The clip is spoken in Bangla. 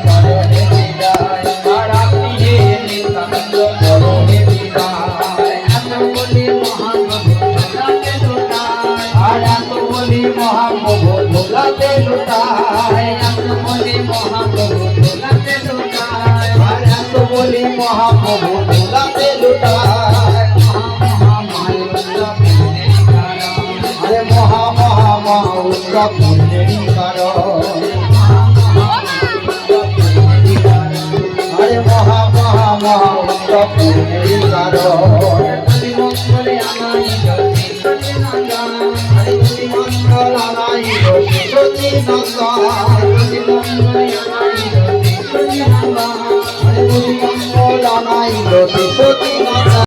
মরণে বিদায় আর আপনি যে নিতান্ত মরণে বিদায় এত বলি মহাপ্রভু ভোলাতে লুটায় আর এত বলি মহাপ্রভু ভোলাতে লুটায় এত বলি মহাপ্রভু ভোলাতে লুটায় আর এত বলি মহাপ্রভু ভোলাতে লুটায় আরে মহা মহা মহা উৎসব পুণ্যেরই কারণ আরে মহা মহা মহা উৎসব পুণ্যেরই কারণ মঙ্গলে আনাইল সচিনন্দন হরে মঙ্গল আনাইল সচিনন্দন হরে মঙ্গলে আনাইল সচিনন্দন হরে মঙ্গল আনাইল সচিনন্দন।